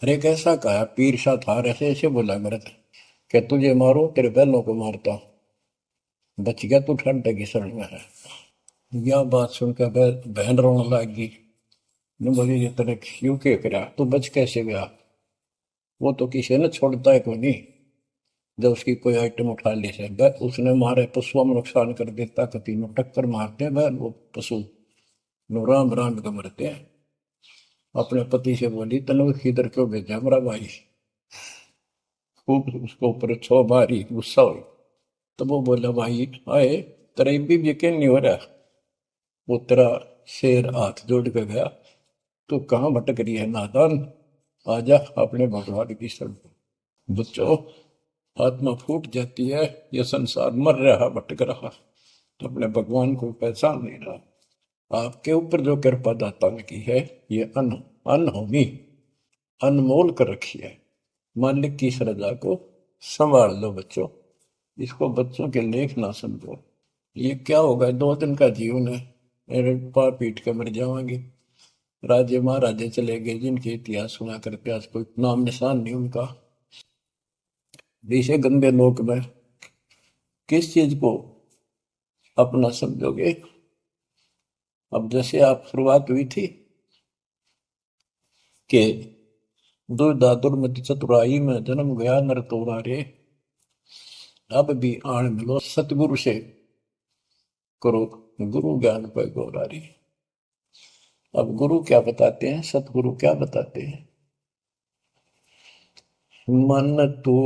अरे कैसा कहा, पीर सा था, ऐसे ऐसे बोला मेरे से कि तुझे मारो, तेरे बैलों को मारता, बच गया, तू ठंड की शरण में है। यह बात सुनकर बहन रोने लगी। ने बोली, ये तेरे क्यों के करा, तू बच कैसे गया? वो तो किसी ने छोड़ता है कोई नहीं, जब उसकी कोई आइटम उठा ली से उसने मारे पशुओं में नुकसान कर देता, कति में टक्कर मारते हैं वो पशु, नो राम राम के मरते हैं। अपने पति से बोली, तने इधर क्यों भेजा मेरा भाई? खूब उसको ऊपर छो मारी, गुस्सा हुई। तो वो बोला, भाई आए, तेरा भी यकीन नहीं हो रहा? वो तेरा शेर हाथ जोड़ के गया, तू कहाँ भटक रही है नादान, आजा अपने भगवान की शरण। बच्चों, आत्मा फूट जाती है, ये संसार मर रहा, भटक रहा, तो अपने भगवान को पहचान नहीं रहा। आपके ऊपर जो कृपा दाता ने की है, ये अनहोनी अनमोल कर रखी है। मालिक की श्रद्धा को संभाल लो बच्चों, इसको बच्चों के लेख ना समझो। ये क्या होगा, 2 दिन का जीवन है, मेरे पार पीट के मर जाओगे। राजे महाराजे चले गए, जिनके इतिहास सुना करके आज कोई नाम निशान नहीं उनका। इसे गंदे लोक में किस चीज को अपना समझोगे? अब जैसे आप शुरुआत हुई थी कि दुर्मति चतुराई में जन्म गया नर तोड़ा रे, अब भी आण मिलो सतगुरु से, करो गुरु ज्ञान पर गौरारी। अब गुरु क्या बताते हैं, सतगुरु क्या बताते हैं? मन तू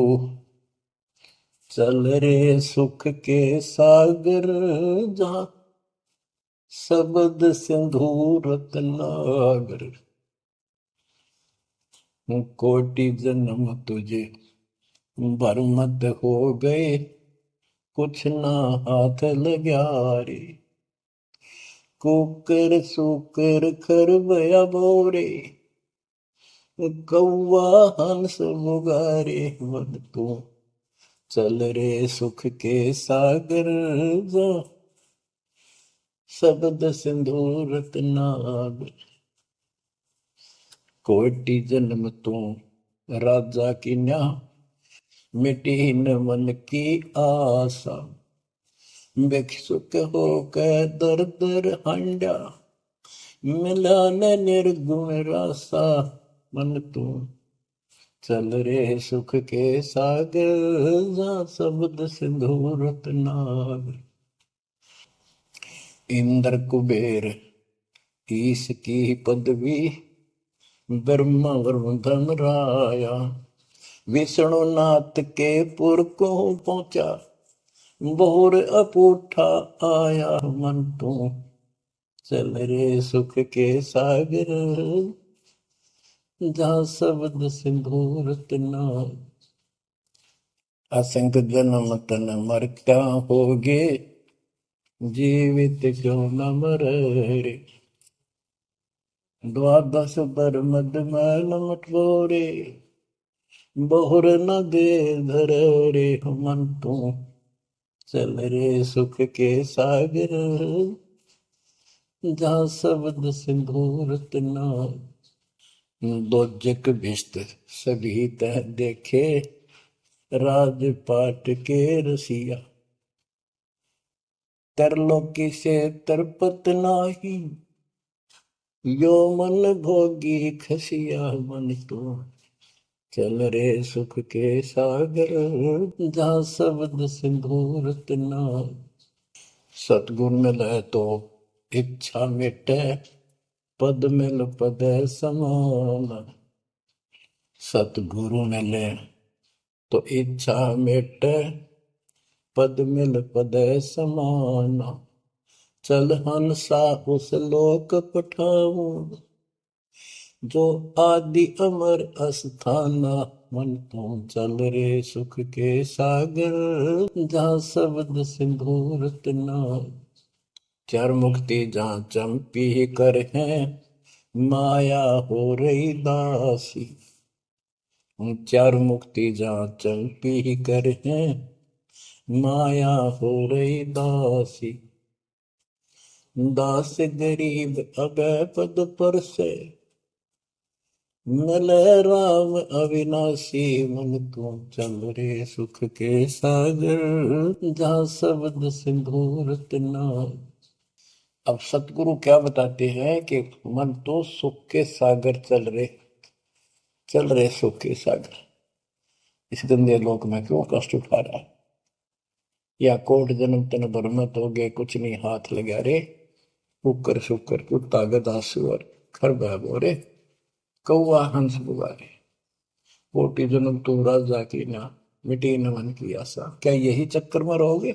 चल रे सुख के सागर, जहां शब्द सिंधु रत्नागर, कोटि जन्म तुझे बरमत हो गए, कुछ ना हाथ लग्या रे। कुकर सुकर खरबया बोरे, कौआ हंस मुगारे। मन तू चल रे सुख के सागर, जा शब्द सिंधु रत्नागर। कोटि जन्म तू राजा की न्या, मिटी न मन की आशा। भिक्षुक होकर दर दर हांडा, मिला न निर्गुण रासा। मन तू चल रे सुख के सागर, जा शब्द सिंधु रत्नागर। इंद्र कुबेर ईश की पदवी, ब्रह्मा वरुण धनराया। विष्णुनाथ के पुर को पहुंचा, बोर अपूठा आया। मन तू चल रे सुख के सागर, जा शब्द सिंधु रत्नागर। असंख जन्म तन मरता होगे, जीवित क्यों न मरे रे। द्वादश बर मद मैल मटोरे, बहुर न दे धर रे। मन तू चल रे सुख के सागर, जा शब्द सिंधु रत्नागर। दोजक भिस्त सभी तह देखे, राजपाट के रसिया। तरलोकी से तरपत नाही, यो मन भोगी खसिया। मन तू चल रे सुख के सागर, जा शब्द सिंधु रत्नागर। सतगुण मिले तो इच्छा मिटे, पद मिल पद समान। सतगुरु मिले तो इच्छा मिटे, पद मिल पद समान। चल हंसा उस लोक पठाऊं, जो आदि अमर अस्थाना। मन तू चल रे सुख के सागर, जा शब्द सिंधु रत्नागर। चार मुक्ति जहाँ चंपी कर है, माया हो रही दासी। चार मुक्ति जहाँ चंपी कर है, माया हो रही दासी। दास गरीब अभय पद पर से, मिले राम अविनाशी। मन तू चल रे सुख के सागर, जा शब्द सिंधु रत्नागर। अब सतगुरु क्या बताते हैं कि मन तो सुख के सागर चल रहे सुख के सागर। इस गंदे लोक में क्यों कष्ट उठा रहा है? या कोट जन्म तन भरमत हो गए, कुछ नहीं हाथ लगा रे। कुकर शुकर कुत्ता गधा सुअर खर बोरे, कौआ हंस बुगारे। कोटि जन्म तू राजा की ना, मिटी न मन की आशा। क्या यही चक्कर में रहोगे?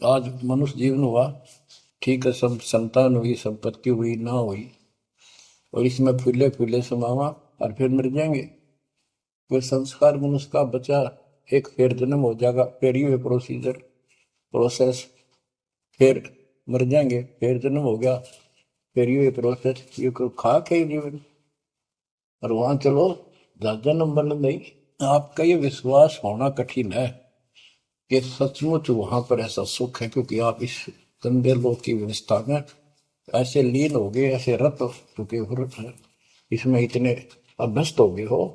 आज मनुष्य जीवन हुआ, ठीक है, सब संतान हुई, संपत्ति हुई ना हुई, और इसमें फूले फूले समावा और फिर मर जाएंगे। कोई संस्कार मनुष्य का बचा, एक फिर जन्म हो जाएगा, फिर ये प्रोसेस, फिर मर जाएंगे, फिर जन्म हो गया, फिर ये प्रोसेस। ये कोई खाक है जीवन? और वहां चलो ज्यादा नंबर नहीं। आपका ये विश्वास होना कठिन है कि सचमुच वहां पर ऐसा सुख है, क्योंकि आप इस गंदे लोक की व्यवस्था में ऐसे लीन हो गए, ऐसे रत क्योंकि इसमें इतने अभ्यस्त हो गए हो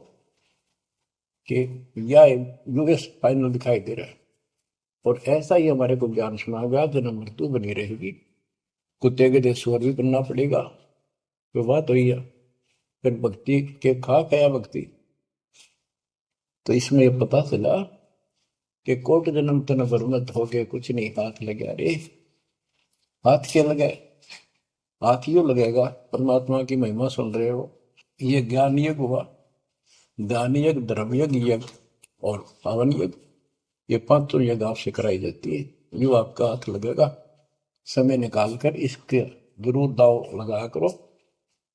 कि यह यूएस फाइनल दिखाई दे रहा है। और ऐसा ही हमारे को ज्ञान सुना गया, जन्म मृत्यु बनी रहेगी, कुत्ते के देश स्वर भी बनना पड़ेगा। तो बात हुई है, फिर भक्ति के खाक है भक्ति। तो इसमें यह पता चला कि कोट जन्म तन बरमत हो गए, कुछ नहीं हाथ लगा रे। हाथ क्या लगाए? हाथ यूं लगेगा, परमात्मा की महिमा सुन रहे हो, ये ज्ञान यज्ञ हुआ, दान यज्ञ, धर्म यज्ञ और पावन यज्ञ, ये पांचों यज्ञ आपसे कराई जाती है। यूं आपका हाथ लगेगा समय निकाल कर इसके जरूर दाव लगा करो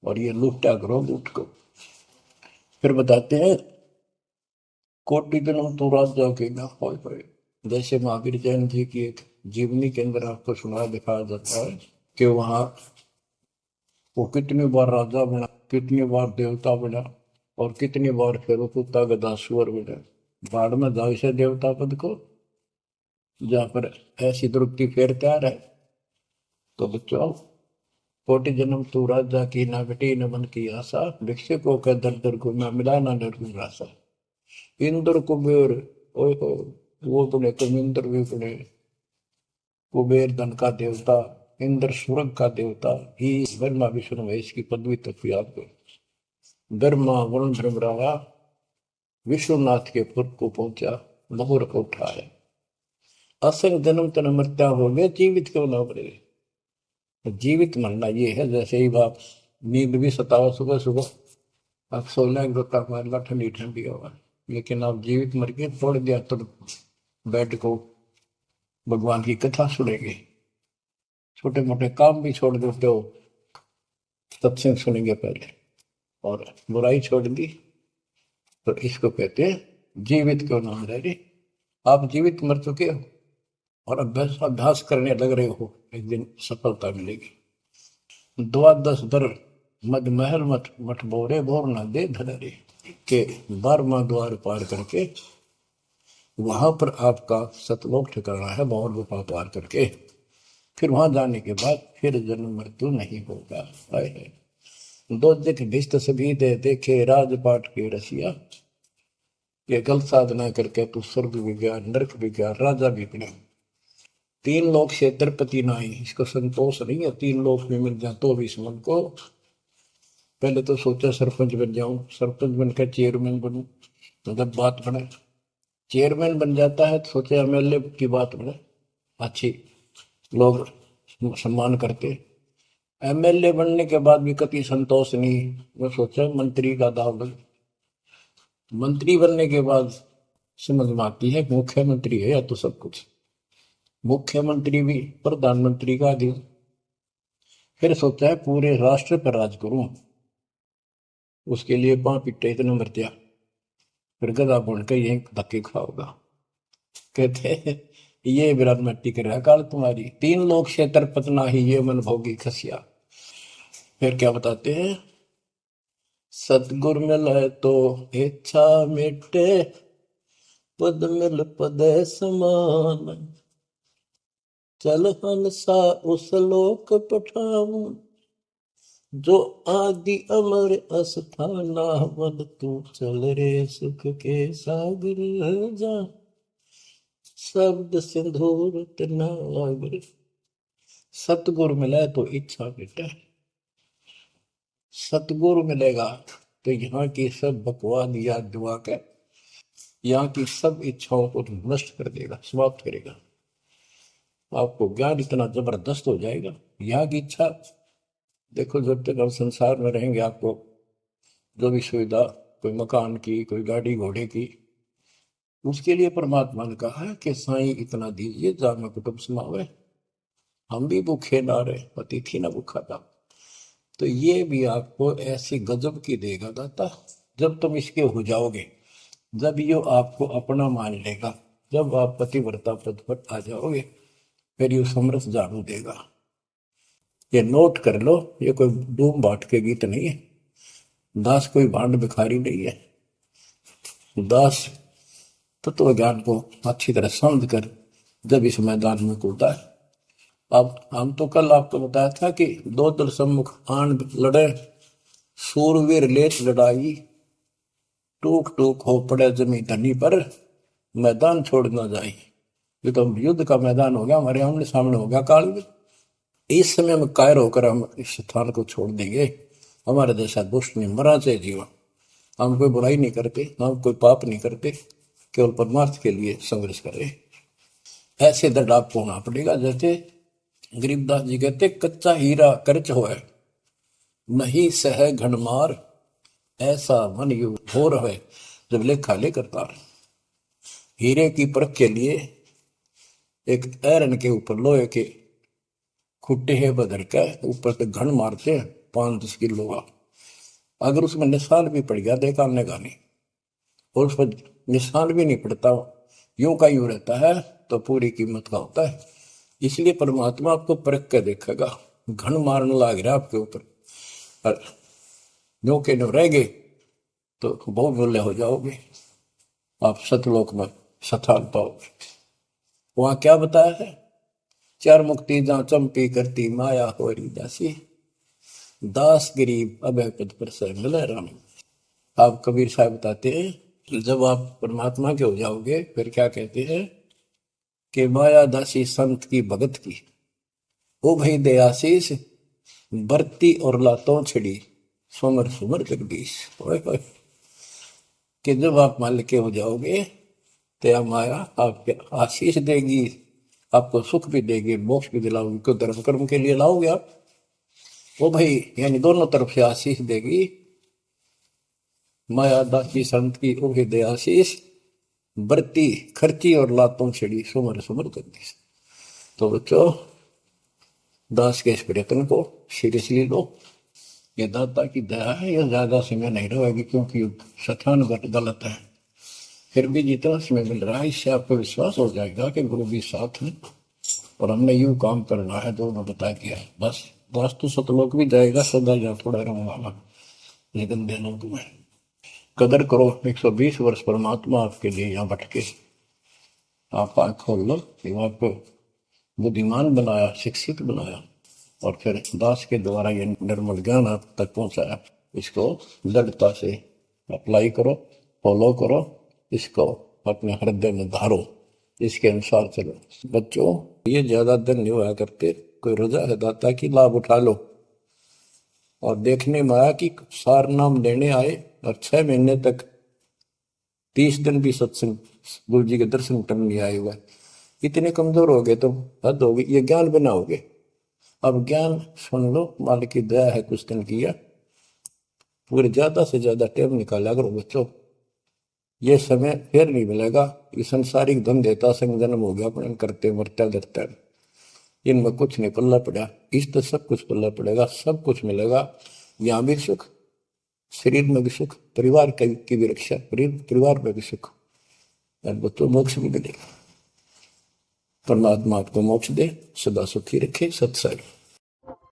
और ये लूटा करो लूट को। फिर बताते हैं कोटि जन्म तो राजा के ना होए। जैसे महावीर जैन जी की एक जीवनी के अंदर आपको सुना दिखाया जाता है कि वहां वो कितनी बार राजा बना, कितनी बार देवता बना और कितनी बार फिर वो कुत्ता गधा सुअर बना। बाढ़ में जाओ इसे देवता पद को, जहां पर ऐसी दुर्गति फिर तैयार है। तो बच्चों, कोटि जन्म तू राजा की ना बेटी न मन की आशा, भिक्षु को कह दर दर को ना मिला ना निर्गुण राशा। इंद्र कुबेर ओए हो, वो बने कमिंद्र भी बने। कुबेर धन का देवता, इंद्र स्वर्ग का देवता ही ब्रह्मा विष्णु महेश की पदवी तक याद कर। ब्रह्मा वरुण भ्रमरावा विश्वनाथ के पुर को पहुंचा, बहुर को उठाया। असंग जन्म तन मृत्या हो गया, जीवित क्यों ना मरे। जीवित मरना ये है जैसे ही बाप नींद भी सतावा सुबह सुबह, आप सो लेंगे रोता मारना ठंडी ठंडी हवा, लेकिन आप जीवित मर के छोड़ दिया तो बेड को भगवान की कथा सुनेंगे, छोटे मोटे काम भी छोड़ देते हो, सत्संग सुनेंगे पहले, और बुराई छोड़ दी तो इसको कहते हैं जीवित क्यों ना रह रहे। आप जीवित मर चुके हो और अभ्यास करने लग रहे हो, एक दिन सफलता मिलेगी। द्वादश दर मद महल मठ मठ बोरे बोर न दे धरे के 12वां द्वार पार करके वहां पर आपका सतलोक ठिकाना है, बहुत गुफा पार करके फिर वहां जाने के बाद फिर जन्म मृत्यु नहीं होगा। है दो दिख भिष्ट सभी दे देखे राजपाट के रसिया, ये गलत साधना करके तू स्वर्ग भी गया, नरक भी गया, राजा भी बना। 3 लोक से द्रपति नाई, इसको संतोष नहीं है 3 लोक में मिल जाए तो भी इस मन को। पहले तो सोचा सरपंच बन जाऊं, सरपंच बनकर चेयरमैन बनूं, तो जब बात बने चेयरमैन बन जाता है तो सोचे एमएलए की बात बने, अच्छी लोग सम्मान करते। एमएलए बनने के बाद भी कभी संतोष नहीं, मैं सोचा मंत्री का दाव लगे। मंत्री बनने के बाद समझ में आती है मुख्यमंत्री है या तो सब कुछ, मुख्यमंत्री भी प्रधानमंत्री का अधीन। फिर सोचा है पूरे राष्ट्र पर राज करूं, उसके लिए पां पिट्टे इतने मर दिया, फिर गधा बन के यही धक्के खाओगा। कहते हैं ये विराट में टिक रहा काल तुम्हारी, 3 लोग क्षेत्र पतना ही ये मन भोगी खसिया। फिर क्या बताते हैं, सतगुर मिले तो इच्छा मिटे, पद मिल पद समान, चल हंसा उस लोक पठाऊं, जो आदि अमर अस्थाना, मन तू चल रे सुख के सागर जा, शब्द सिंदूर नागर। सतगुरु मिले तो इच्छा मिटे, सतगुरु मिलेगा तो यहाँ की सब बकवाद याद दुआ के यहाँ की सब इच्छाओं को नष्ट कर देगा, समाप्त करेगा। आपको ज्ञान इतना जबरदस्त हो जाएगा। यहाँ की इच्छा देखो, जब तक हम संसार में रहेंगे आपको जो भी सुविधा, कोई मकान की, कोई गाड़ी घोड़े की, उसके लिए परमात्मा ने कहा है कि साईं इतना दीजिए जामे कुटुंब समावे, हम भी भूखे ना रहे, अतिथि ना भूखा था। तो ये भी आपको ऐसी गजब की देगा दाता, जब तुम इसके हो जाओगे, जब ये आपको अपना मान लेगा, जब आप पतिव्रता पद पर आ जाओगे, फिर ये समरस झाड़ू देगा। ये नोट कर लो, ये कोई डूम बाट के गीत नहीं है, दास कोई भांड भिखारी नहीं है। दास तत्व ज्ञान को अच्छी तरह समझ कर जब इस मैदान में कूदा है। अब हम तो कल आपको बताया था कि 2 दल सम्मुख आन लड़े, सूरवीर लेत लड़ाई, टूक टूक हो पड़े जमी धनी पर, मैदान छोड़ ना जाए। ये तो युद्ध का मैदान हो गया, हमारे आमने सामने हो गया काल में। इस समय में कायर होकर हम इस स्थान को छोड़ देंगे। हमारे जैसा दुष्ट नहीं मरा चाहे जीवन, हम कोई बुराई नहीं करते, हम कोई पाप नहीं करते, केवल परमार्थ के लिए संघर्ष करें। ऐसे दर्द आपको होना पड़ेगा। जैसे गरीबदास जी कहते, कच्चा हीरा कर्च हो नहीं सह घनमार, ऐसा मन यू हो रहे जब लेखा ले करता। हीरे की परख के लिए एक ऐरन के ऊपर लोहे के खुट्टे है बदल के ऊपर से घन मारते हैं 5-10 किलो का। अगर उसमें निशान भी पड़ गया देखा हमने का नहीं, और उस पर निशान भी नहीं पड़ता, यूं का यूं रहता है, तो पूरी कीमत का होता है। इसलिए परमात्मा आपको परख के देखेगा। घन मारने लग रहा आपके ऊपर, और यूं के यूं रह गए तो बहुमूल्य हो जाओगे, आप सतलोक में स्थान पाओगे। वहां क्या बताया है? चार मुक्ति जहां चंपी करती माया होरी दासी, दास गरीब अभय पद पर से मिले राम। आप कबीर साहब बताते हैं जब आप परमात्मा के हो जाओगे फिर क्या कहते हैं कि माया दासी संत की भगत की, ओ भाई दे आशीष बरती और लातों छिड़ी, सुमर सुमर जगदीश। कि जब आप मान के हो जाओगे तो माया आपके आशीष देगी, आपको सुख भी देगी, मोक्ष भी दिलाओगी। क्यों? धर्म कर्म के लिए लाओगे आप, वो भाई यानी दोनों तरफ से आशीष देगी। माया दासी संत की ओ दे आशीष बरती खर्ची और लातों छिड़ी, सुमर सुमर जगदीश। तो बच्चों दास के इस प्रयत्न को सीरियसली लो। ये दाता की दया है, यह ज्यादा समय नहीं रहेगी क्योंकि स्थान गलत है। फिर भी जितना समय मिल रहा है इससे आपको विश्वास हो जाएगा कि गुरु भी साथ है और हमने यूं काम करना है जो उन्होंने बता दिया है। बस वास्तु सतलोक भी जाएगा, सदा जा थोड़ा रहूंगा लेकिन दिनों में कदर करो। 120 वर्ष परमात्मा आपके लिए यहाँ भटके, आप आँख खोल लो कि आपको बुद्धिमान बनाया, शिक्षित बनाया, और फिर दास के द्वारा ये निर्मल ज्ञान आप तक पहुंचाया। इसको दृढ़ता से अप्लाई करो, फॉलो करो, इसको अपने हृदय में धारो, इसके अनुसार चलो। बच्चों ये ज्यादा दिन नहीं हुआ करते, कोई रजा है दाता की लाभ उठा लो। और देखने में आया कि सार नाम लेने आए और 6 महीने तक 30 दिन भी सत्संग गुरु जी के दर्शन करने नहीं आए हुए। इतने कमजोर हो गए तो हद हो गई, ये ज्ञान बनाओगे। अब ज्ञान सुन लो, मालिक की दया है कुछ दिन किया, पूरे ज्यादा से ज्यादा टाइम निकाला करो बच्चों। ये समय फिर नहीं मिलेगा। ये संसारिक धन देता संग जन्म हो गया अपने करते मरता डरता, इनमें कुछ नहीं पल्ला पड़ा। इस तो सब कुछ पल्ला पड़ेगा, सब कुछ मिलेगा। यहाँ भी सुख, शरीर में भी सुख, परिवार की भी रक्षा, परिवार में भी सुख, और बच्चों मोक्ष भी मिलेगा। परमात्मा आपको मोक्ष दे, सदा सुखी रखे। सत्संग।